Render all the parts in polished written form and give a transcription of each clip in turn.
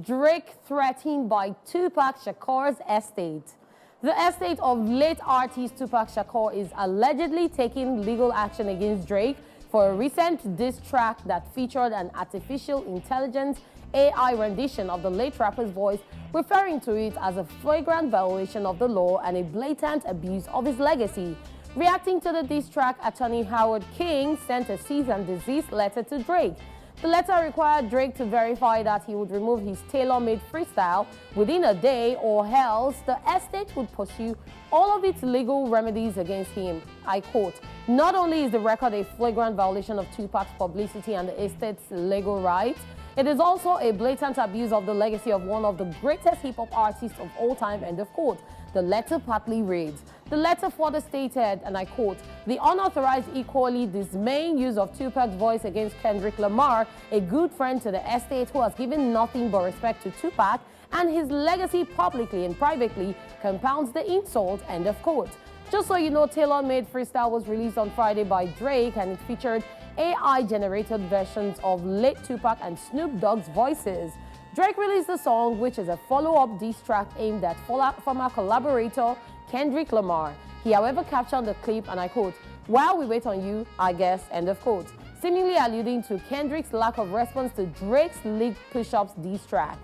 Drake threatened by Tupac Shakur's estate. The estate of late artist Tupac Shakur is allegedly taking legal action against Drake for a recent diss track that featured an artificial intelligence AI rendition of the late rapper's voice, referring to it as a flagrant violation of the law and a blatant abuse of his legacy. Reacting to the diss track, attorney Howard King sent a cease-and-desist letter to Drake. The letter required Drake to verify that he would remove his Taylor Made Freestyle within a day, or else the estate would pursue all of its legal remedies against him. I quote, "Not only is the record a flagrant violation of Tupac's publicity and the estate's legal rights, it is also a blatant abuse of the legacy of one of the greatest hip-hop artists of all time," end of quote. The letter partly reads. The letter further stated, and I quote, "The unauthorized, equally dismaying use of Tupac's voice against Kendrick Lamar, a good friend to the estate who has given nothing but respect to Tupac and his legacy publicly and privately, compounds the insult," end of quote. Just so you know, Taylor Made Freestyle was released on Friday by Drake, and it featured AI-generated versions of late Tupac and Snoop Dogg's voices. Drake released the song, which is a follow-up diss track aimed at former collaborator Kendrick Lamar. He, however, captioned the clip, and I quote, "While we wait on you, I guess," end of quote, seemingly alluding to Kendrick's lack of response to Drake's leaked push-ups diss track.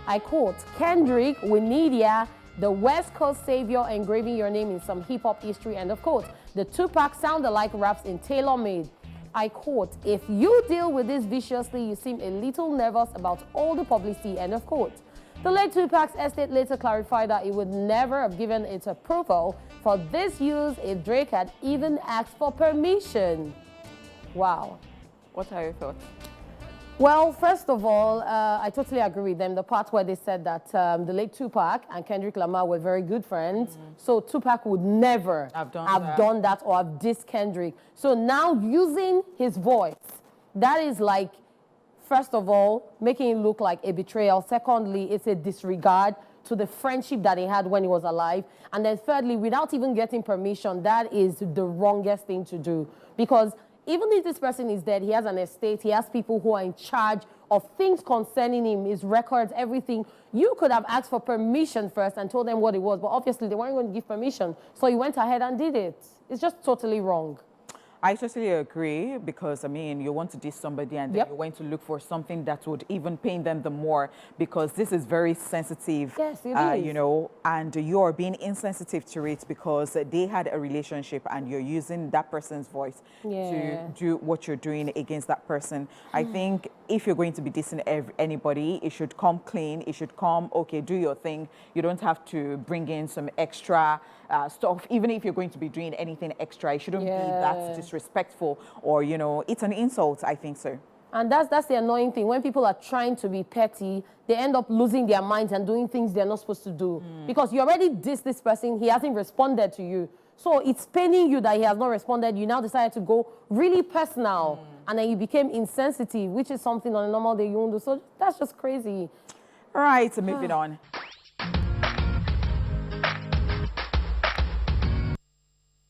I quote, "Kendrick, we need ya, the West Coast savior engraving your name in some hip-hop history," end of quote. The Tupac sound-alike raps in Taylor Made. I quote, "If you deal with this viciously, you seem a little nervous about all the publicity," end of quote. The late Tupac's estate later clarified that it would never have given its approval for this use if Drake had even asked for permission. Wow. What are your thoughts? Well, first of all, I totally agree with them. The part where they said that the late Tupac and Kendrick Lamar were very good friends. So Tupac would never have done that or have dissed Kendrick. So now using his voice, that is like, first of all, making it look like a betrayal. Secondly, it's a disregard to the friendship that he had when he was alive. And then thirdly, without even getting permission, that is the wrongest thing to do. Because even if this person is dead, he has an estate, he has people who are in charge of things concerning him, his records, everything. You could have asked for permission first and told them what it was, but obviously they weren't going to give permission. So you went ahead and did it. It's just totally wrong. I totally agree, because, I mean, you want to diss somebody and then Yep. you're going to look for something that would even pain them the more, because this is very sensitive, Yes, it is. you know, and you're being insensitive to it because they had a relationship and you're using that person's voice to do what you're doing against that person. I think if you're going to be dissing anybody, it should come clean. It should come, okay, do your thing. You don't have to bring in some extra stuff. Even if you're going to be doing anything extra, it shouldn't be that disrespectful, or, you know, it's an insult, I think so. And that's the annoying thing. When people are trying to be petty, they end up losing their minds and doing things they're not supposed to do. Because you already dissed this person, he hasn't responded to you. So it's paining you that he has not responded. You now decided to go really personal, and then you became insensitive, which is something on a normal day you won't do. So that's just crazy. All right, so moving on.